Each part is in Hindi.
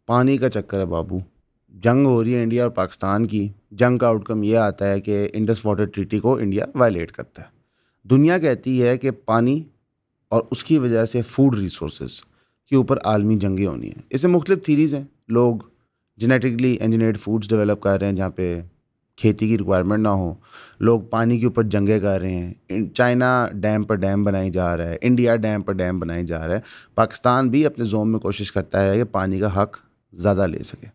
पानी का चक्कर है बाबू। जंग हो रही है इंडिया और पाकिस्तान की। जंग का आउटकम ये आता है कि इंडस वाटर ट्रीटी को इंडिया वायलेट करता है। दुनिया कहती है कि पानी और उसकी वजह से फूड रिसोर्सेज के ऊपर आलमी जंगें होनी है। इससे मुख्तलिफ थीरीज़ हैं। लोग जेनेटिकली इंजीनियर्ड फूड्स डेवलप कर रहे हैं जहाँ पे खेती की रिक्वायरमेंट ना हो। लोग पानी के ऊपर जंगें कर रहे हैं। चाइना डैम पर डैम बनाई जा रहा है, इंडिया डैम पर डैम बनाई जा रहा है। पाकिस्तान भी अपने जोन में कोशिश करता है कि पानी का हक ज़्यादा ले सके।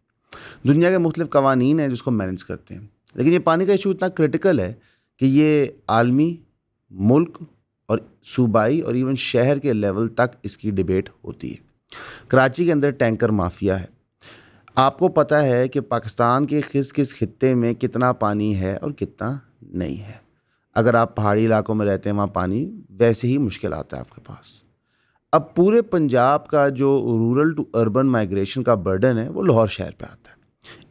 दुनिया के मुख्तलिफ कवानीन हैं जिसको मैनेज करते हैं, लेकिन ये पानी का इशू इतना क्रिटिकल है कि ये आलमी, मुल्क और सूबाई और इवन शहर के लेवल तक इसकी डिबेट होती है। कराची के अंदर टैंकर माफिया है। आपको पता है कि पाकिस्तान के किस किस खित्ते में कितना पानी है और कितना नहीं है। अगर आप पहाड़ी इलाकों में रहते हैं वहाँ पानी वैसे ही मुश्किल आता है आपके पास। अब पूरे पंजाब का जो रूरल टू अर्बन माइग्रेशन का बर्डन है वो लाहौर शहर पे आता है।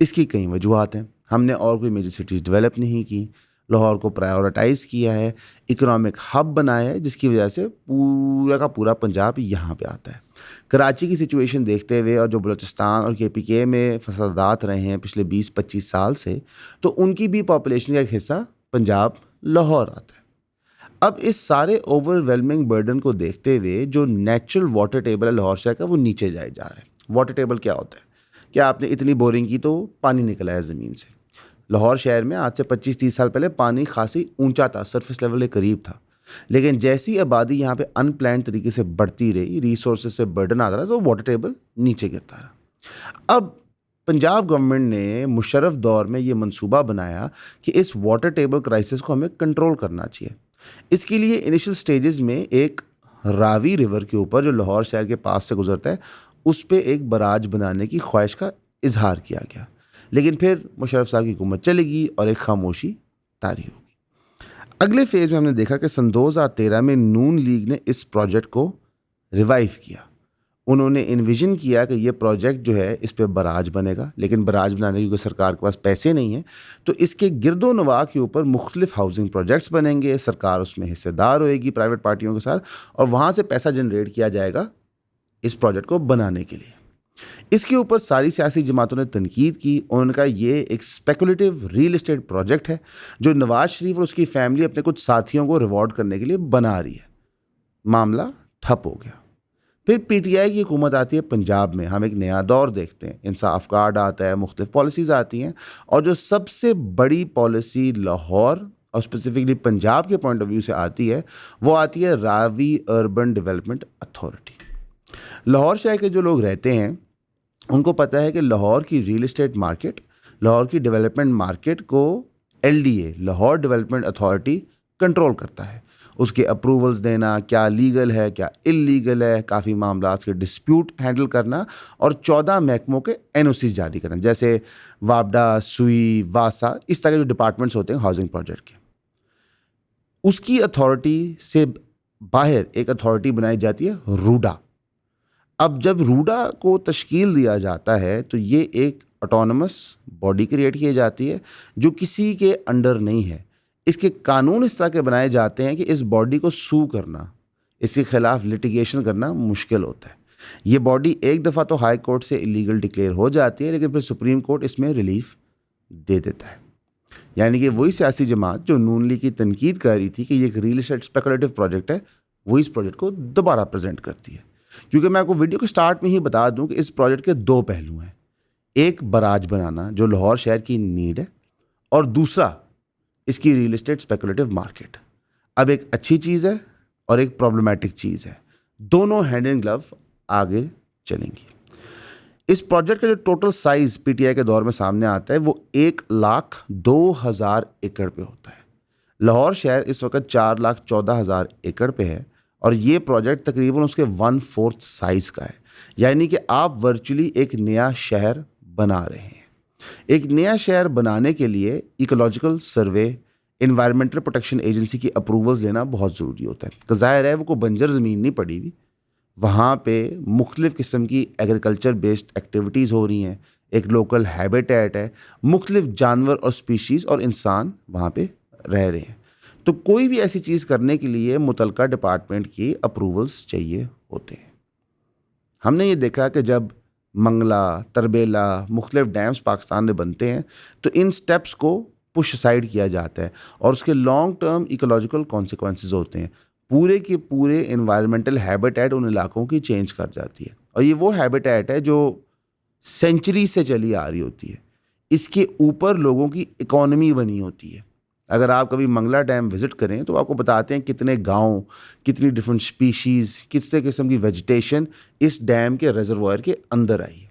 इसकी कई वजूहत हैं। हमने और कोई मेजर सिटीज़ डेवलप नहीं की, लाहौर को प्रायोरिटाइज़ किया है, इकोनॉमिक हब बनाया है, जिसकी वजह से पूरा का पूरा पंजाब यहाँ पे आता है। कराची की सिचुएशन देखते हुए और जो बलूचिस्तान और KPK में फसादात रहे हैं पिछले 20-25 साल से, तो उनकी भी पॉपुलेशन का एक हिस्सा पंजाब लाहौर आता है। अब इस सारे ओवरवेलमिंग बर्डन को देखते हुए जो नेचुरल वाटर टेबल है लाहौर शहर का वो नीचे जाए जा रहा है। वाटर टेबल क्या होता है? क्या आपने इतनी बोरिंग की तो पानी निकला है ज़मीन से। लाहौर शहर में आज से 25-30 साल पहले पानी खासी ऊंचा था, सरफेस लेवल के करीब था। लेकिन जैसी आबादी यहाँ पे अनप्लान्ड तरीके से बढ़ती रही, रिसोर्सेज से बर्डन आता रहा, तो वाटर टेबल नीचे गिरता रहा। अब पंजाब गवर्नमेंट ने मुशर्रफ दौर में ये मंसूबा बनाया कि इस वाटर टेबल क्राइसिस को हमें कंट्रोल करना चाहिए। इसके लिए इनिशियल स्टेजेस में एक रावी रिवर के ऊपर जो लाहौर शहर के पास से गुजरता है उस पर एक बराज बनाने की ख्वाहिश का इजहार किया गया। लेकिन फिर मुशर्रफ साहब की हुकूमत चलेगी और एक खामोशी तारी होगी। अगले फेज़ में हमने देखा कि सन 2013 में नून लीग ने इस प्रोजेक्ट को रिवाइव किया। उन्होंने इन्विजन किया कि ये प्रोजेक्ट जो है इस पे बराज बनेगा, लेकिन बराज बनाने की सरकार के पास पैसे नहीं है, तो इसके गिरदो नवा के ऊपर मुख्तलिफ हाउसिंग प्रोजेक्ट्स बनेंगे, सरकार उसमें हिस्सेदार होएगी प्राइवेट पार्टियों के साथ, और वहाँ से पैसा जनरेट किया जाएगा इस प्रोजेक्ट को बनाने के लिए। इसके ऊपर सारी सियासी जमातों ने तनकीद की। उन्होंने कहा ये एक स्पेकुलेटिव रियल एस्टेट प्रोजेक्ट है जो नवाज शरीफ और उसकी फैमिली अपने कुछ साथियों को रिवॉर्ड करने के लिए बना रही है। मामला ठप हो गया। फिर PTI की हुकूमत आती है पंजाब में। हम एक नया दौर देखते हैं, इंसाफ कार्ड आता है, मुख्तलिफ पॉलिसीज़ आती हैं, और जो सबसे बड़ी पॉलिसी लाहौर और स्पेसिफिकली पंजाब के पॉइंट ऑफ व्यू से आती है वो आती है Ravi urban development authority. Lahore शहर के जो लोग रहते हैं उनको पता है कि लाहौर की रियल इस्टेट मार्केट, लाहौर की डेवलपमेंट मार्केट को LDA Lahore development authority control करता है। उसके अप्रूवल्स देना, क्या लीगल है क्या इलीगल है, काफ़ी मामला के डिस्प्यूट हैंडल करना, और 14 महकमों के NOC जारी करना, जैसे वापडा, सुई, वासा, इस तरह के जो डिपार्टमेंट्स होते हैं हाउसिंग प्रोजेक्ट के। उसकी अथॉरिटी से बाहर एक अथॉरिटी बनाई जाती है रूडा। अब जब रूडा को तश्कील दिया जाता है तो ये एक ऑटोनमस बॉडी क्रिएट की जाती है जो किसी के अंडर नहीं है। इसके कानून इस तरह के बनाए जाते हैं कि इस बॉडी को सू करना, इसके खिलाफ लिटिगेशन करना मुश्किल होता है। ये बॉडी एक दफ़ा तो हाई कोर्ट से इलीगल डिक्लेयर हो जाती है, लेकिन फिर सुप्रीम कोर्ट इसमें रिलीफ दे देता है। यानी कि वही सियासी जमात जो नून लीग की तनकीद कर रही थी कि ये एक रियल एस्टेट स्पेकुलेटिव प्रोजेक्ट है, वो इस प्रोजेक्ट को दोबारा प्रेजेंट करती है। क्योंकि मैं आपको वीडियो के स्टार्ट में ही बता दूं कि इस प्रोजेक्ट के 2 पहलू हैं। एक बराज बनाना जो लाहौर शहर की नीड है, और दूसरा इसकी रियल एस्टेट स्पेकुलेटिव मार्केट। अब एक अच्छी चीज़ है और एक प्रॉब्लमेटिक चीज़ है, दोनों हैंड इन ग्लव आगे चलेंगी। इस प्रोजेक्ट का जो टोटल साइज PTI के दौर में सामने आता है वो 1,02,000 एकड़ पे होता है। लाहौर शहर इस वक्त 4,14,000 एकड़ पे है, और ये प्रोजेक्ट तकरीबन उसके 1/4 साइज़ का है। यानी कि आप वर्चुअली एक नया शहर बना रहे हैं। एक नया शहर बनाने के लिए इकोलॉजिकल सर्वे, इन्वायरमेंटल प्रोटेक्शन एजेंसी की अप्रूवल्स लेना बहुत ज़रूरी होता है। तो ज़ाहिर है वो कोई बंजर ज़मीन नहीं पड़ी हुई, वहाँ पे मुख्तलिफ़ किस्म की एग्रीकल्चर बेस्ड एक्टिविटीज़ हो रही हैं, एक लोकल हैबिटेट है, मुख्तलिफ़ जानवर और स्पीशीज़ और इंसान वहाँ पे रह रहे हैं। तो कोई भी ऐसी चीज़ करने के लिए मुतलका डिपार्टमेंट की अप्रूवल्स चाहिए होते हैं। हमने ये देखा कि जब मंगला, तरबेला, मुख्तलिफ डैम्स पाकिस्तान में बनते हैं, तो इन स्टेप्स को पुश साइड किया जाता है और उसके लॉन्ग टर्म इकोलॉजिकल कॉन्सिक्वेंसेस होते हैं। पूरे के पूरे इन्वायरमेंटल हैबिटेट उन इलाकों की चेंज कर जाती है और ये वो हैबिटेट है जो सेंचुरी से चली आ रही होती है। इसके ऊपर लोगों की इकोनॉमी बनी होती है। अगर आप कभी मंगला डैम विज़िट करें तो आपको बताते हैं कितने गांव, कितनी डिफरेंट स्पीशीज़, कितने किस्म की वेजिटेशन इस डैम के रिजर्वायर के अंदर आई है।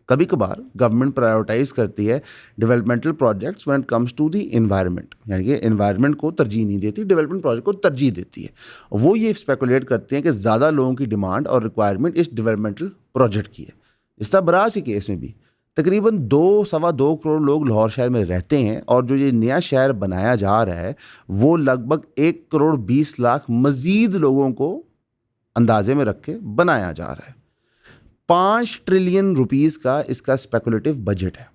कभी कभार गवर्नमेंट प्रायोरिटाइज करती है developmental projects when it comes to the environment, यानी कि इन्वायरमेंट को तरजीह नहीं देती, डेवलपमेंट प्रोजेक्ट को तरजीह देती है। वो ये स्पेकुलेट करते हैं कि ज़्यादा लोगों की डिमांड और रिक्वायरमेंट इस डेवलपमेंटल प्रोजेक्ट की है। इस तरह बराज के केस में भी तकरीबन 2-2.25 करोड़ लोग लाहौर शहर में रहते हैं और जो ये नया शहर बनाया जा रहा है वो लगभग 1 करोड़ 20 लाख मज़ीद लोगों को अंदाजे में रख के बनाया जा रहा है। 5 ट्रिलियन रुपीस का इसका स्पेकुलेटिव बजट है।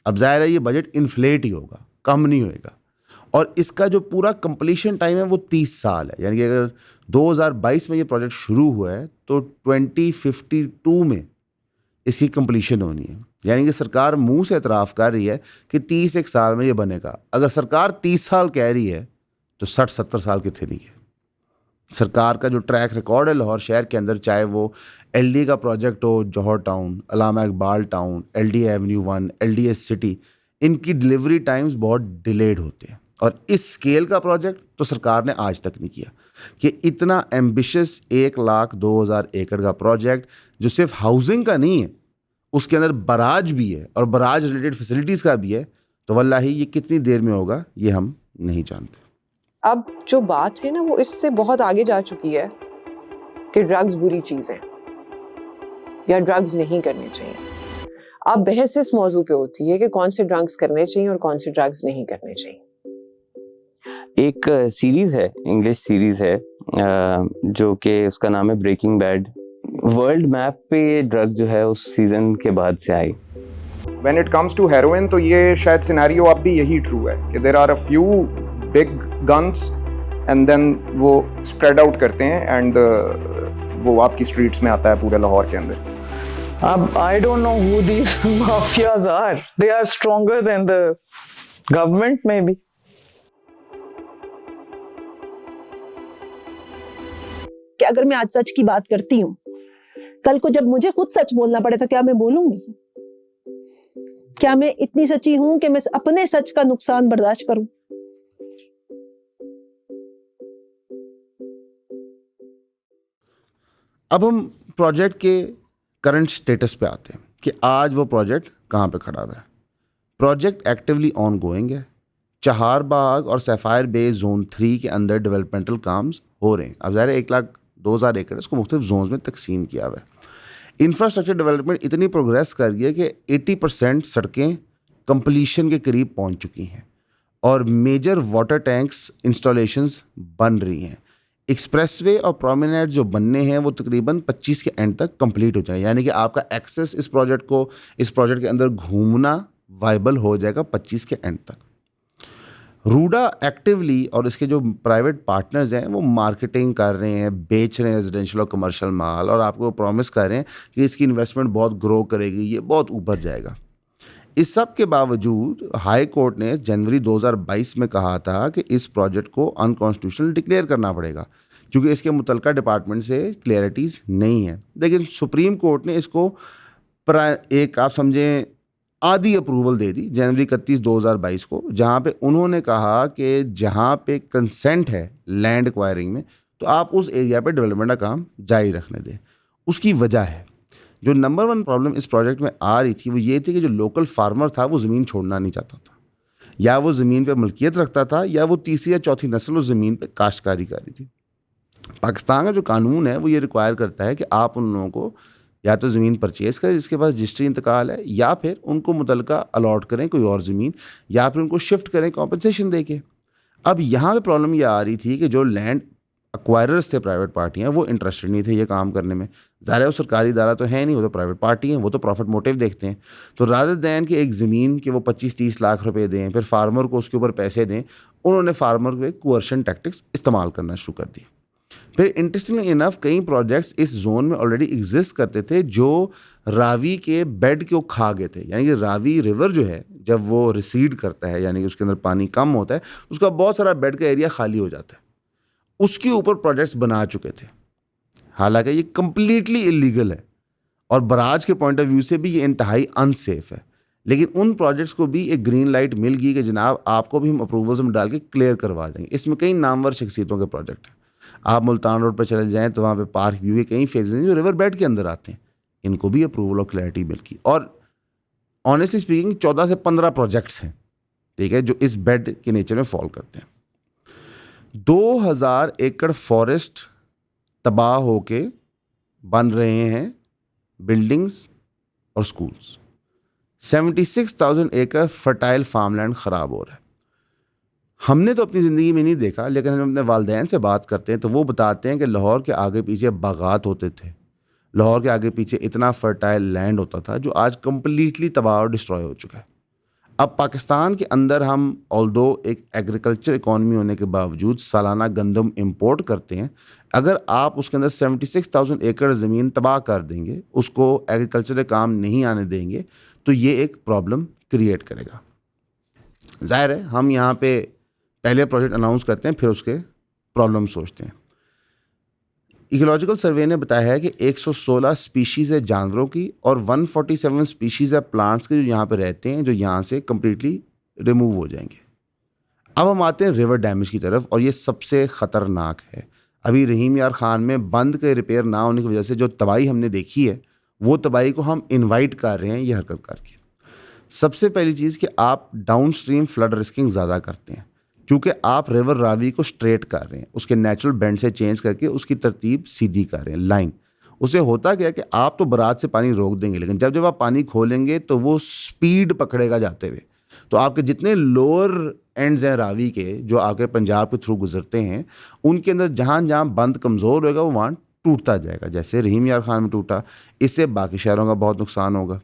अब ज़ाहिर है ये बजट इन्फ्लेट ही होगा, कम नहीं होएगा। और इसका जो पूरा कंप्लीशन टाइम है वो 30 साल है, यानी कि अगर 2022 में ये प्रोजेक्ट शुरू हुआ है तो 2052 में इसकी कंप्लीशन होनी है। यानी कि सरकार मुंह से एतराफ़ कर रही है कि 31 साल में ये बनेगा। अगर सरकार 30 साल कह रही है तो 60-70 साल कितने नहीं है। सरकार का जो ट्रैक रिकॉर्ड है लाहौर शहर के अंदर, चाहे वो एलडी का प्रोजेक्ट हो, Johar town, Allama Iqbal town, LD avenue 1, LDS city, इनकी डिलीवरी टाइम्स बहुत डिलेड होते हैं। और इस स्केल का प्रोजेक्ट तो सरकार ने आज तक नहीं किया कि इतना एम्बिशियस 1,02,000 एकड़ का प्रोजेक्ट जो सिर्फ हाउसिंग का नहीं है, उसके अंदर बराज भी है और बराज रिलेटेड फैसिलिटीज़ का भी है, तो वल्लाही ये कितनी देर में होगा ये हम नहीं जानते। अब जो बात है ना वो इससे बहुत आगे जा चुकी है कि ड्रग्स बुरी चीज़ है या ड्रग्स नहीं करने चाहिए। अब बहस इस मौजू पे होती है कि कौन से ड्रग्स करने चाहिए और कौन से ड्रग्स नहीं करने चाहिए। एक सीरीज है, इंग्लिश सीरीज है जो कि उसका नाम है ब्रेकिंग बैड। वर्ल्ड मैप पे ये ड्रग जो है उस सीजन के बाद से आई। When it comes to heroin तो ये शायद सिनेरियो अब भी यही ट्रू है कि there are a few big guns and then वो spread out करते हैं and वो आपकी streets में आता है पूरे लाहौर के अंदर। I don't know who these mafias are. They are stronger than the government maybe. कि अगर मैं आज सच की बात करती हूँ, कल को जब मुझे खुद सच बोलना पड़े तो क्या मैं बोलूंगी? क्या मैं इतनी सच्ची हूं कि मैं अपने सच का नुकसान बर्दाश्त करूं? अब हम प्रोजेक्ट के करंट स्टेटस पे आते हैं कि आज वो प्रोजेक्ट कहाँ पे खड़ा हुआ है। प्रोजेक्ट एक्टिवली ऑन गोइंग है। चहार बाग और सैफायर बे जोन 3 के अंदर डेवलपमेंटल काम्स हो रहे हैं। अब ज़ाहिर है 1,02,000 एकड़ इसको मुख्तलिफ जोन्स में तकसीम किया हुआ है। इंफ्रास्ट्रक्चर डेवलपमेंट इतनी प्रोग्रेस कर गई है कि 80% सड़कें कंप्लीशन के करीब पहुंच चुकी हैं और मेजर वाटर टैंक्स इंस्टॉलेशंस बन रही हैं। एक्सप्रेसवे और प्रोमेनेड जो बनने हैं वो तकरीबन 25 के एंड तक कंप्लीट हो जाए, यानी कि आपका एक्सेस इस प्रोजेक्ट के अंदर घूमना वाइबल हो जाएगा 25 के एंड तक। रूडा एक्टिवली और इसके जो प्राइवेट पार्टनर्स हैं वो मार्केटिंग कर रहे हैं, बेच रहे हैं रेजिडेंशियल और कमर्शियल माल, और आपको प्रॉमिस कर रहे हैं कि इसकी इन्वेस्टमेंट बहुत ग्रो करेगी, ये बहुत ऊपर जाएगा। इस सब के बावजूद हाई कोर्ट ने जनवरी 2022 में कहा था कि इस प्रोजेक्ट को अनकॉन्स्टिट्यूशनल डिक्लेयर करना पड़ेगा क्योंकि इसके मुतलका डिपार्टमेंट से क्लियरिटीज़ नहीं है। लेकिन सुप्रीम कोर्ट ने इसको एक आप समझें आधी अप्रूवल दे दी जनवरी 31, 2022 को, जहाँ पे उन्होंने कहा कि जहाँ पे कंसेंट है लैंड एक्वायरिंग में तो आप उस एरिया पे डेवलपमेंट का काम जारी रखने दें। उसकी वजह है जो नंबर 1 प्रॉब्लम इस प्रोजेक्ट में आ रही थी वो ये थी कि जो लोकल फार्मर था वो ज़मीन छोड़ना नहीं चाहता था, या वो ज़मीन पे मलकियत रखता था या वो तीसरी या चौथी नस्ल उस ज़मीन पे काश्तकारी कर रही थी। पाकिस्तान का जो कानून है वो ये रिक्वायर करता है कि आप उन लोगों को या तो ज़मीन परचेज़ करें जिसके पास रजिस्ट्री इंतकाल है, या फिर उनको मुतलका अलॉट करें कोई और ज़मीन, या फिर उनको शिफ्ट करें कॉम्पनसेशन दे के। अब यहाँ पे प्रॉब्लम ये आ रही थी कि जो लैंड एक्वायरर्स थे प्राइवेट पार्टियाँ वो इंटरेस्टेड नहीं थे ये काम करने में। ज़ाहिर है वो सरकारी इदारा तो है नहीं, वो तो प्राइवेट पार्टी हैं, वो तो प्रॉफिट मोटिव देखते हैं। तो रादर दैन कि एक ज़मीन के वो 25-30 लाख रुपए दें फिर फार्मर को उसके ऊपर पैसे दें, उन्होंने फार्मर को कोअर्शन टैक्टिक्स इस्तेमाल करना शुरू कर दी। फिर इंटरेस्टिंगली इनफ कई प्रोजेक्ट्स इस जोन में ऑलरेडी एग्जिस्ट करते थे जो रावी के बेड को खा गए थे। यानी कि रावी रिवर जो है जब वो रिसीड करता है, यानी कि उसके अंदर पानी कम होता है, उसका बहुत सारा बेड का एरिया खाली हो जाता है। उसके ऊपर प्रोजेक्ट्स बना चुके थे। हालांकि ये कंप्लीटली इलीगल है और बराज के पॉइंट ऑफ व्यू से भी ये इंतहाई अनसेफ है, लेकिन उन प्रोजेक्ट्स को भी एक ग्रीन लाइट मिल गई कि जनाब आपको भी हम अप्रूवल्स में डाल के क्लियर करवा देंगे। इसमें कई नामवर शख्सियतों के प्रोजेक्ट हैं। आप मुल्तान रोड पर चले जाएं तो वहाँ पे पार्क व्यू के कई फेजेज हैं जो रिवर बेड के अंदर आते हैं, इनको भी अप्रूवल और क्लैरिटी मिल गई। और ऑनेस्टली स्पीकिंग 14 से 15 प्रोजेक्ट्स हैं, ठीक है, जो इस बेड के नेचर में फॉल करते हैं। 2000 एकड़ फॉरेस्ट तबाह होके बन रहे हैं बिल्डिंग्स और स्कूल्स। 76,000 एकड़ फर्टाइल फार्मलैंड ख़राब हो रहा है। हमने तो अपनी ज़िंदगी में नहीं देखा, लेकिन हम अपने वालिदैन से बात करते हैं तो वो बताते हैं कि लाहौर के आगे पीछे बागात होते थे, लाहौर के आगे पीछे इतना फर्टाइल लैंड होता था जो आज कम्प्लीटली तबाह और डिस्ट्रॉय हो चुका है। अब पाकिस्तान के अंदर हम ऑल्दो एक एग्रीकल्चर इकॉनमी होने के बावजूद सालाना गंदम इंपोर्ट करते हैं। अगर आप उसके अंदर 76,000 एकड़ ज़मीन तबाह कर देंगे, उसको एग्रीकल्चर के काम नहीं आने देंगे, तो ये एक प्रॉब्लम क्रिएट करेगा। ज़ाहिर है हम यहाँ पे पहले प्रोजेक्ट अनाउंस करते हैं, फिर उसके प्रॉब्लम सोचते हैं। इकोलॉजिकल सर्वे ने बताया है कि 116 स्पीशीज़ है जानवरों की और 147 स्पीशीज़ है प्लांट्स के जो यहाँ पे रहते हैं, जो यहाँ से कम्प्लीटली रिमूव हो जाएंगे। अब हम आते हैं रिवर डैमेज की तरफ, और ये सबसे ख़तरनाक है। अभी रहीम यार ख़ान में बंद के रिपेयर ना होने की वजह से जो तबाही हमने देखी है, वो तबाही को हम इन्वाइट कर रहे हैं ये हरकत करके। सबसे पहली चीज़ कि आप डाउन स्ट्रीम फ्लड रिस्किंग ज़्यादा करते हैं, क्योंकि आप रिवर रावी को स्ट्रेट कर रहे हैं, उसके नेचुरल बेंड से चेंज करके उसकी तरतीब सीधी कर रहे हैं, लाइन। उससे होता क्या है कि आप तो बरात से पानी रोक देंगे, लेकिन जब आप पानी खोलेंगे तो वो स्पीड पकड़ेगा जाते हुए। तो आपके जितने लोअर एंड्स हैं रावी के, जो आके पंजाब के थ्रू गुजरते हैं, उनके अंदर जहाँ जहाँ बंद कमज़ोर होगा वो वहाँ टूटता जाएगा। जैसे रहीम यार ख़ान में टूटा, इससे बाकी शहरों का बहुत नुकसान होगा।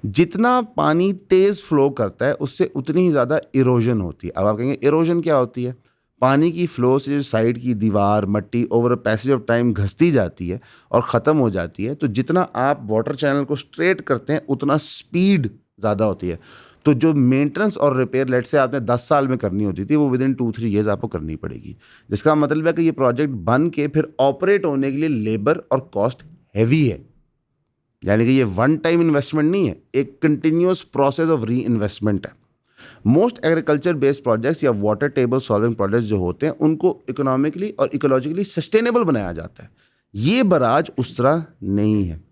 जितना पानी तेज़ फ्लो करता है उससे उतनी ही ज़्यादा इरोजन होती है। अब आप कहेंगे इरोजन क्या होती है? पानी की फ़्लो से जो साइड की दीवार, मट्टी over a passage of time घसती जाती है और ख़त्म हो जाती है। तो जितना आप वाटर चैनल को स्ट्रेट करते हैं उतना स्पीड ज़्यादा होती है। तो जो मेंटेनेंस और रिपेयर लेट से आपने 10 साल में करनी होती थी, वो विद इन 2-3 ईयर्स आपको करनी पड़ेगी। जिसका मतलब है कि ये प्रोजेक्ट बन के फिर ऑपरेट होने के लिए लेबर और कॉस्ट हैवी है। यानी कि ये वन टाइम इन्वेस्टमेंट नहीं है, एक कंटिन्यूस प्रोसेस ऑफ री इन्वेस्टमेंट है। मोस्ट एग्रीकल्चर बेस्ड प्रोजेक्ट्स या वाटर टेबल सॉल्विंग प्रोजेक्ट्स जो होते हैं, उनको इकोनॉमिकली और इकोलॉजिकली सस्टेनेबल बनाया जाता है। ये बराज उस तरह नहीं है।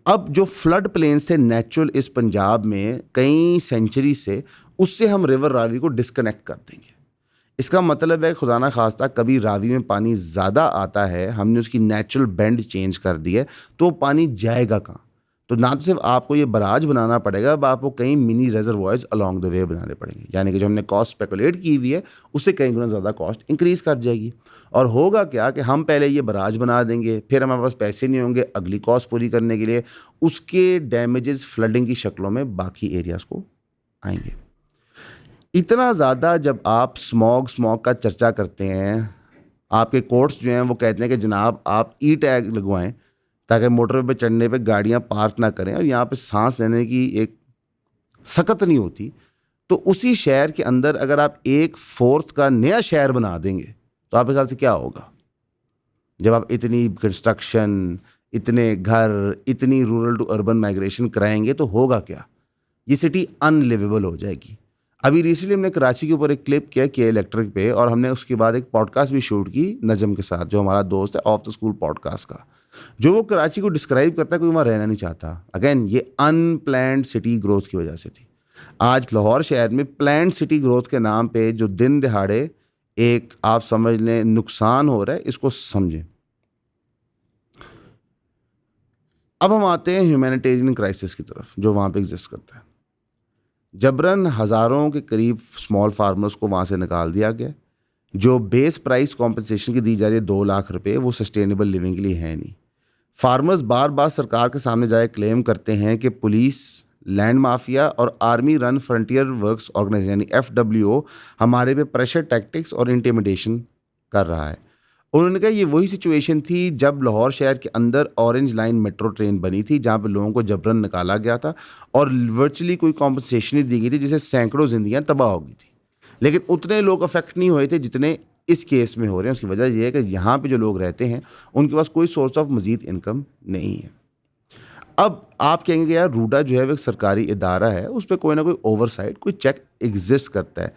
अब जो फ्लड प्लेन्स थे नेचुरल इस पंजाब में कई सेंचुरी से, उससे हम रिवर रावी को डिस्कनेक्ट कर देंगे। इसका मतलब है खुदा ना खास्ता कभी रावी में पानी ज़्यादा आता है, हमने उसकी नेचुरल बेंड चेंज कर दी है, तो पानी जाएगा कहाँ? तो ना तो सिर्फ आपको ये बराज बनाना पड़ेगा, अब आपको कई mini reservoirs along the way बनाने पड़ेंगे। यानी कि जो हमने कॉस्ट स्पेकुलेट की हुई है उससे कई गुना ज़्यादा कॉस्ट इंक्रीज़ कर जाएगी। और होगा क्या कि हम पहले ये बराज बना देंगे, फिर हमारे पास पैसे नहीं होंगे अगली कॉस्ट पूरी करने के लिए, उसके डैमेजेस फ्लडिंग की शक्लों में बाकी एरियाज़ को आएंगे। इतना ज़्यादा जब आप स्मॉग का चर्चा करते हैं, आपके कोर्ट्स जो हैं वो कहते हैं कि जनाब आप ई टैग लगवाएं ताकि मोटरवे पे चढ़ने पे गाड़ियां पार्क ना करें और यहाँ पे सांस लेने की एक सकत नहीं होती, तो उसी शहर के अंदर अगर आप 1/4 का नया शहर बना देंगे तो आपके ख्याल से क्या होगा? जब आप इतनी कंस्ट्रक्शन, इतने घर, इतनी रूरल टू अर्बन माइग्रेशन कराएंगे तो होगा क्या? ये सिटी अनलिवेबल हो जाएगी। अभी रिसेंटली हमने कराची के ऊपर एक क्लिप किया के इलेक्ट्रिक पे, और हमने उसके बाद एक पॉडकास्ट भी शूट की नजम के साथ, जो हमारा दोस्त है ऑफ द स्कूल पॉडकास्ट का, जो वो कराची को डिस्क्राइब करता है कोई वहाँ रहना नहीं चाहता। अगेन ये अनप्लैंड सिटी ग्रोथ की वजह से थी। आज लाहौर शहर में प्लैंड सिटी ग्रोथ के नाम पे जो दिन दिहाड़े एक आप समझ लें नुकसान हो रहा है, इसको समझें। अब हम आते हैं ह्यूमैनिटेरियन क्राइसिस की तरफ जो वहाँ पे एग्जिस्ट करता है। जबरन हज़ारों के करीब स्मॉल फार्मर्स को वहाँ से निकाल दिया गया। जो बेस प्राइस कॉम्पनसेशन की दी जा रही है 2 लाख रुपए, वो सस्टेनेबल लिविंग के लिए है नहीं। फार्मर्स बार बार सरकार के सामने जाए क्लेम करते हैं कि पुलिस, लैंड माफिया और army run frontier works organization यानी FWO हमारे पे प्रेशर टैक्टिक्स और इंटिमिडेशन कर रहा है। उन्होंने कहा ये वही सिचुएशन थी जब लाहौर शहर के अंदर ऑरेंज लाइन मेट्रो ट्रेन बनी थी, जहाँ पे लोगों को जबरन निकाला गया था और वर्चुअली कोई कॉम्पनसेशन नहीं दी गई थी, जिससे सैकड़ों जिंदगियाँ तबाह हो गई थी। लेकिन उतने लोग अफेक्ट नहीं हुए थे जितने इस केस में हो रहे हैं। उसकी वजह यह है कि यहाँ पे जो लोग रहते हैं उनके पास कोई सोर्स ऑफ मज़ीद इनकम नहीं है। अब आप कहेंगे कि यार रूडा जो है वो एक सरकारी इदारा है, उस पर कोई ना कोई ओवरसाइट, कोई चेक एग्जिस्ट करता है।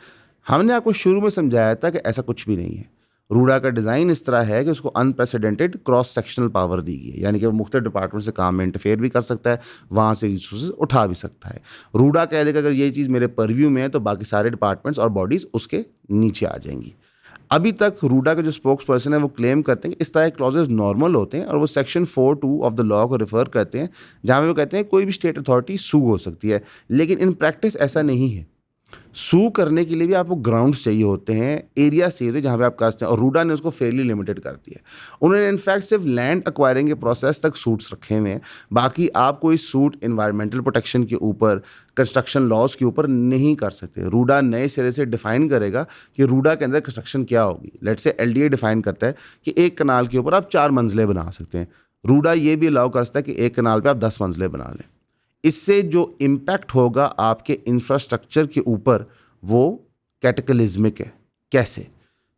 हमने आपको शुरू में समझाया था कि ऐसा कुछ भी नहीं है। रूडा का डिज़ाइन इस तरह है कि उसको अनप्रेसिडेंटेड क्रॉस सेक्शनल पावर दी गई है, यानी कि वो मुख्तलिफ डिपार्टमेंट से काम में इंटरफेयर भी कर सकता है, वहाँ से रिसोर्सेज उठा भी सकता है। रूडा कह देगा अगर ये चीज़ मेरे परव्यू में है तो बाकी सारे डिपार्टमेंट्स और बॉडीज़ उसके नीचे आ जाएंगी। अभी तक रूडा के जो स्पोक्स पर्सन है वो क्लेम करते हैं कि इस तरह के क्लॉजेज नॉर्मल होते हैं और वो सेक्शन 4(2) ऑफ द लॉ को रेफर करते हैं, जहाँ पे वो कहते हैं कोई भी स्टेट अथॉरिटी सू हो सकती है। लेकिन इन प्रैक्टिस ऐसा नहीं है। सू करने के लिए भी आपको ग्राउंड्स चाहिए होते हैं, एरिया चाहिए होते हैं जहाँ पे आप कास्ट हैं, और रूडा ने उसको फेयरली लिमिटेड कर दिया है। उन्होंने इनफैक्ट सिर्फ लैंड एक्वायरिंग के प्रोसेस तक सूट्स रखे हुए हैं, बाकी आप कोई सूट इन्वायरमेंटल प्रोटेक्शन के ऊपर, कंस्ट्रक्शन लॉज के ऊपर नहीं कर सकते। रूडा नए सिरे से डिफाइन करेगा कि रूडा के अंदर कंस्ट्रक्शन क्या होगी। लेट्स से LDA डिफाइन करता है कि एक कनाल के ऊपर आप 4 मंजिलें बना सकते हैं, रूडा ये भी अलाउ कर सकता है कि एक कनाल पे आप 10 मंजिलें बना लें। इससे जो इम्पैक्ट होगा आपके इंफ्रास्ट्रक्चर के ऊपर वो कैटेक्लिज्मिक है। कैसे?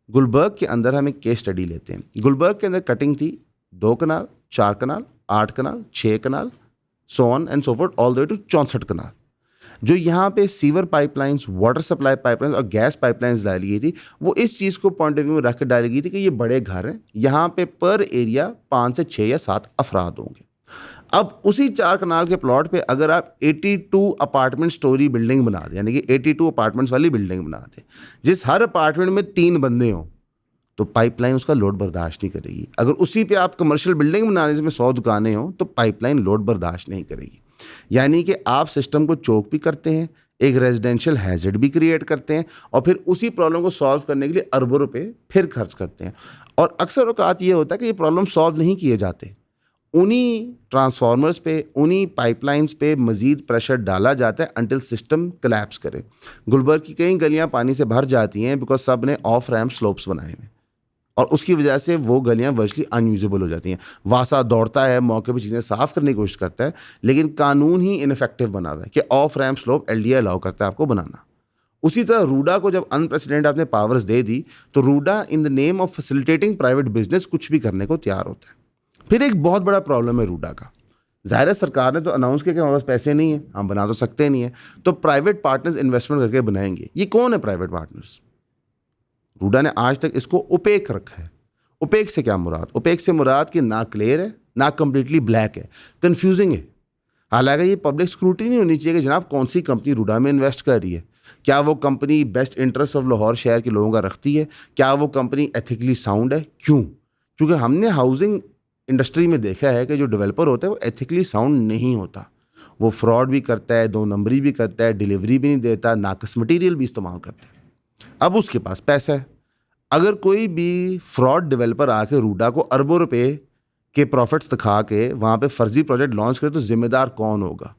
गुलबर्ग के अंदर हम एक केस स्टडी लेते हैं। गुलबर्ग के अंदर कटिंग थी 2 कनाल, 4 कनाल, 8 कनाल, 6 कनाल, so on and so forth all the way to 64 कनाल। जो यहाँ पे sewer pipelines, water supply pipelines और गैस पाइपलाइंस डाली गई थी, वो इस चीज़ को पॉइंट ऑफ व्यू में रख कर डाली गई थी कि ये बड़े घर हैं, यहाँ पे पर एरिया 5 से 6 या 7 अफराद होंगे। अब उसी 4 कनाल के प्लॉट पे अगर आप 82 अपार्टमेंट स्टोरी बिल्डिंग बना दें, यानी कि 82 अपार्टमेंट्स वाली बिल्डिंग बना दें, जिस हर अपार्टमेंट में 3 बंदे हों, तो पाइपलाइन उसका लोड बर्दाश्त नहीं करेगी। अगर उसी पे आप कमर्शियल बिल्डिंग बना दें जिसमें 100 दुकानें हों, तो पाइपलाइन लोड बर्दाश्त नहीं करेगी। यानी कि आप सिस्टम को चोक भी करते हैं, एक रेजिडेंशियल हैजर्ड भी क्रिएट करते हैं, और फिर उसी प्रॉब्लम को सॉल्व करने के लिए अरबों रुपए फिर खर्च करते हैं। और अक्सर औकात ये होता है कि ये प्रॉब्लम सॉल्व नहीं किए जाते, उन्हीं ट्रांसफार्मर्स पे, उन्हीं पाइपलाइंस पे मज़ीद प्रेशर डाला जाता है अंटिल सिस्टम कोलैप्स करे। गुलबर्ग की कई गलियां पानी से भर जाती हैं बिकॉज सब ने ऑफ रैम्प स्लोप्स बनाए हुए, और उसकी वजह से वो गलियां वर्चुअली अनयूजेबल हो जाती हैं। वासा दौड़ता है, मौके पे चीज़ें साफ़ करने की कोशिश करता है, लेकिन कानून ही इनफेक्टिव बना हुआ है कि of ramp slope LDA allow करता है आपको बनाना। उसी तरह रूडा को जब अनप्रेसिडेंट आपने पावर्स दे दी, तो RUDA in the name of facilitating private business कुछ भी करने को तैयार होता है। फिर एक बहुत बड़ा प्रॉब्लम है रूडा का। ज़ाहिर है सरकार ने तो अनाउंस किया कि हमारे पास पैसे नहीं है, हम बना तो सकते नहीं है, तो प्राइवेट पार्टनर्स इन्वेस्टमेंट करके बनाएंगे। ये कौन है प्राइवेट पार्टनर्स? रूडा ने आज तक इसको ओपेक रखा है। ओपेक से क्या मुराद? ओपेक से मुराद कि ना क्लियर है, ना कंप्लीटली ब्लैक है, कंफ्यूजिंग है। हालांकि ये पब्लिक स्क्रूटनी नहीं होनी चाहिए कि जनाब कौन सी कंपनी रूडा में इन्वेस्ट कर रही है, क्या वो company best interest of Lahore शहर के लोगों का रखती है, क्या वो कंपनी एथिकली साउंड है। क्यों? क्योंकि हमने हाउसिंग इंडस्ट्री में देखा है कि जो डेवलपर होता है वो एथिकली साउंड नहीं होता, वो फ्रॉड भी करता है, 2 नंबरी भी करता है, डिलीवरी भी नहीं देता, नाकस मटीरियल भी इस्तेमाल करता है। अब उसके पास पैसा है, अगर कोई भी फ्रॉड डेवलपर आके रूडा को अरबों रुपए के प्रॉफिट्स दिखा के वहाँ पे फर्जी प्रोजेक्ट लॉन्च करे, तो जिम्मेदार कौन होगा?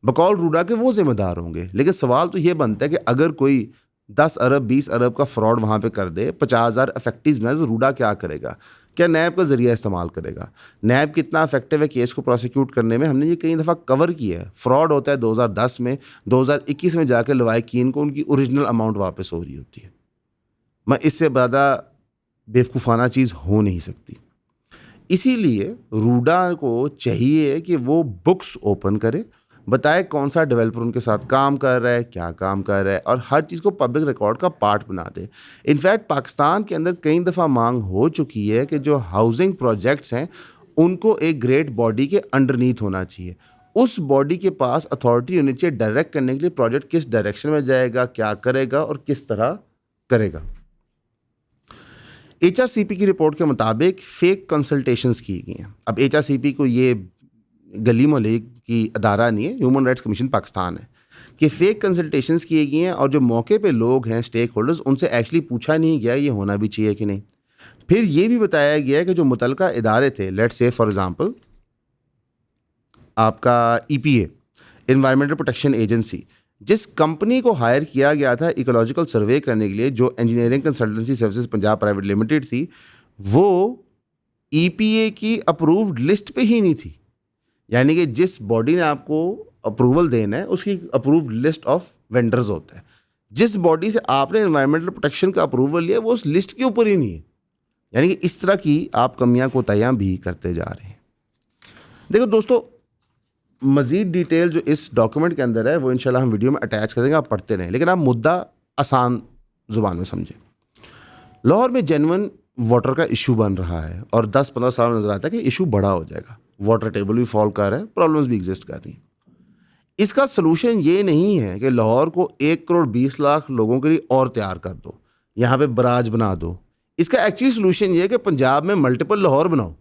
बकौल रूडा के वो जिम्मेदार होंगे। लेकिन सवाल तो ये बनता है कि अगर कोई 10 अरब 20 अरब का फ्रॉड वहाँ पे कर दे, 50,000 इफेक्टिव बनाए, तो रूडा क्या करेगा? क्या नैब का ज़रिया इस्तेमाल करेगा? नैब कितना इफेक्टिव है केस को प्रोसिक्यूट करने में? हमने ये कई दफ़ा कवर किया है। फ्रॉड होता है 2010 में, 2021 में जाकर लवाकिन को उनकी ओरिजिनल अमाउंट वापस हो रही होती है। मैं इससे ज़्यादा बेवकूफ़ाना चीज़ हो नहीं सकती। इसीलिए रूडा को चाहिए कि वो बुक्स ओपन करे, बताए कौन सा डेवलपर उनके साथ काम कर रहा है, क्या काम कर रहा है, और हर चीज़ को पब्लिक रिकॉर्ड का पार्ट बना दे। इनफैक्ट पाकिस्तान के अंदर कई दफ़ा मांग हो चुकी है कि जो हाउसिंग प्रोजेक्ट्स हैं उनको एक ग्रेट बॉडी के अंडरनीथ होना चाहिए। उस बॉडी के पास अथॉरिटी होनी चाहिए डायरेक्ट करने के लिए प्रोजेक्ट किस डायरेक्शन में जाएगा, क्या करेगा और किस तरह करेगा। HRCP की रिपोर्ट के मुताबिक फेक कंसल्टेशंस की गई हैं। अब HRCP को ये गली मोहल्ले की अदारा नहीं है, ह्यूमन राइट्स कमीशन पाकिस्तान है, कि फेक कंसल्टेशंस किए गए हैं, और जो मौके पे लोग हैं स्टेक होल्डर्स, उनसे एक्चुअली पूछा नहीं गया ये होना भी चाहिए कि नहीं। फिर ये भी बताया गया कि जो मुतलका इदारे थे, लेट्स से फॉर एग्जांपल आपका EPA, एनवायरमेंटल प्रोटेक्शन एजेंसी, जिस कंपनी को हायर किया गया था इकोलॉजिकल सर्वे करने के लिए, जो engineering consultancy services Punjab private limited थी, वो EPA की अप्रूव्ड लिस्ट पे ही नहीं थी। यानी कि जिस बॉडी ने आपको अप्रूवल देना है उसकी अप्रूव्ड लिस्ट ऑफ वेंडर्स होता है। जिस बॉडी से आपने एनवायरमेंटल प्रोटेक्शन का अप्रूवल लिया वो उस लिस्ट के ऊपर ही नहीं है। यानी कि इस तरह की आप कमियां कोताहियां भी करते जा रहे हैं। देखो दोस्तों, मज़ीद डिटेल जो इस डॉक्यूमेंट के अंदर है वो इंशाल्लाह हम वीडियो में अटैच कर देंगे, आप पढ़ते रहें, लेकिन आप मुद्दा आसान ज़ुबान में समझें। लाहौर में जेन्युइन वाटर का इशू बन रहा है और 10-15 साल में नज़र आता है कि इशू बड़ा हो जाएगा। वाटर टेबल भी फॉल कर रहा है, प्रॉब्लम्स भी एग्जिस्ट कर रही हैं। इसका सलूशन ये नहीं है कि लाहौर को 1 करोड़ 20 लाख लोगों के लिए और तैयार कर दो, यहाँ पे बराज बना दो। इसका एक्चुअली सलूशन ये है कि पंजाब में मल्टीपल लाहौर बनाओ।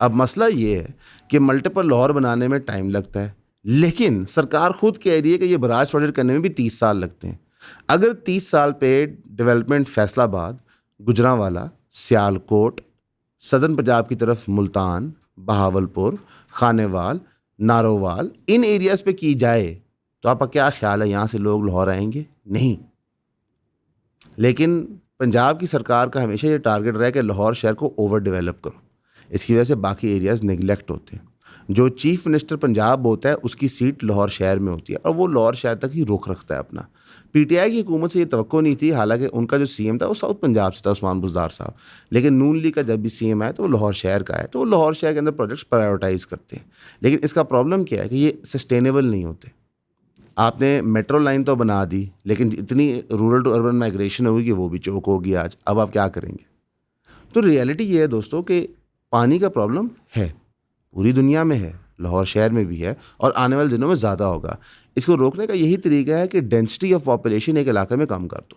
अब मसला ये है कि मल्टीपल लाहौर बनाने में टाइम लगता है, लेकिन सरकार खुद कह रही है कि ये बराज प्रोजेक्ट करने में भी 30 साल लगते हैं। अगर 30 साल पे डेवलपमेंट फैसलाबाद, गुजरांवाला, सियालकोट, सदर्न पंजाब की तरफ मुल्तान, बहावलपुर, खानेवाल, नारोवाल, इन एरियाज़ पे की जाए तो आपका क्या ख्याल है, यहाँ से लोग लाहौर आएंगे? नहीं। लेकिन पंजाब की सरकार का हमेशा ये टारगेट रहा है कि लाहौर शहर को ओवर डेवलप करो। इसकी वजह से बाकी एरियाज़ नेगलेक्ट होते हैं। जो चीफ मिनिस्टर पंजाब होता है उसकी सीट लाहौर शहर में होती है और वो लाहौर शहर तक ही रुख रखता है अपना। PTI की हुकूमत से ये तवक्को नहीं थी, हालांकि उनका जो CM था वो साउथ पंजाब से था, उस्मान बुज़दार साहब, लेकिन नून लीग का जब भी CM आया तो वो लाहौर शहर का है, तो वो लाहौर शहर के अंदर प्रोजेक्ट्स प्रायोरिटाइज करते हैं। लेकिन इसका प्रॉब्लम क्या है कि ये सस्टेनेबल नहीं होते। आपने मेट्रो लाइन तो बना दी, लेकिन इतनी रूरल टू अर्बन माइग्रेशन होगी कि वो भी चौक होगी आज। अब आप क्या करेंगे? तो रियलिटी ये है दोस्तों कि पानी का प्रॉब्लम है, पूरी दुनिया में है, लाहौर शहर में भी है और आने वाले दिनों में ज़्यादा होगा। इसको रोकने का यही तरीका है कि डेंसिटी ऑफ पॉपुलेशन एक इलाके में कम कर दो,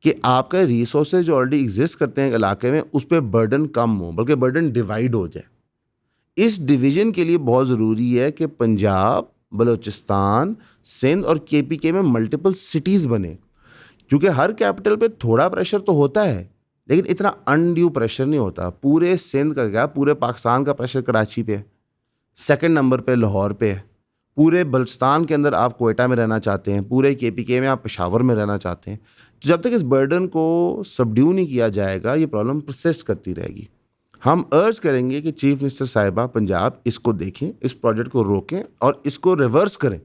कि आपका रिसोर्सेज जो ऑलरेडी एग्जिस्ट करते हैं इलाके में उस पर बर्डन कम हो, बल्कि बर्डन डिवाइड हो जाए। इस डिवीज़न के लिए बहुत ज़रूरी है कि पंजाब, बलूचिस्तान, सिंध और KPK में मल्टीपल सिटीज़ बने, क्योंकि हर कैपिटल पे थोड़ा प्रेशर तो होता है लेकिन इतना अनड्यू प्रेशर नहीं होता। पूरे सिंध का क्या, पूरे पाकिस्तान का प्रेशर कराची पे है, सेकंड नंबर पे लाहौर पे है। पूरे बलूचिस्तान के अंदर आप कोयटा में रहना चाहते हैं, पूरे KPK में आप पेशावर में रहना चाहते हैं। तो जब तक इस बर्डन को सबड्यू नहीं किया जाएगा ये प्रॉब्लम परसिस्ट करती रहेगी। हम अर्ज करेंगे कि चीफ मिनिस्टर साहिबा पंजाब इसको देखें, इस प्रोजेक्ट को रोकें और इसको रिवर्स करें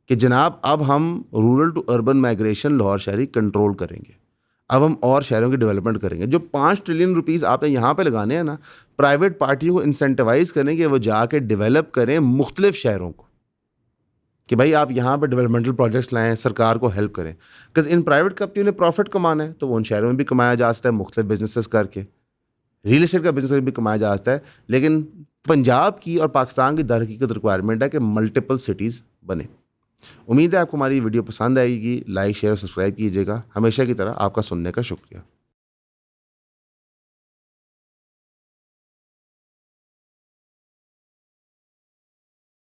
कि जनाब अब हम rural to urban migration Lahore शहरी कंट्रोल करेंगे। अब हम और शहरों की डेवलपमेंट करेंगे। जो 5 ट्रिलियन रुपीस आपने यहाँ पे लगाने हैं ना, प्राइवेट पार्टियों को इंसेंटिवाइज करें कि वो जाके डेवलप करें मुख्तलिफ शहरों को, कि भाई आप यहाँ पे डेवलपमेंटल प्रोजेक्ट्स लाएं, सरकार को हेल्प करें। बिकॉज इन प्राइवेट कंपनियों ने प्रॉफिट कमाना है तो वो उन शहरों में भी कमाया जा सकता है मुख्तलिफ बिजनेसेस करके। रियल एस्टेट का बिजनेस भी कमाया जा सकता है, लेकिन पंजाब की और पाकिस्तान की दरहकीकत रिक्वायरमेंट है कि मल्टीपल सिटीज़ बने। उम्मीद है आपको हमारी वीडियो पसंद आएगी। लाइक, शेयर और सब्सक्राइब कीजिएगा। हमेशा की तरह आपका सुनने का शुक्रिया।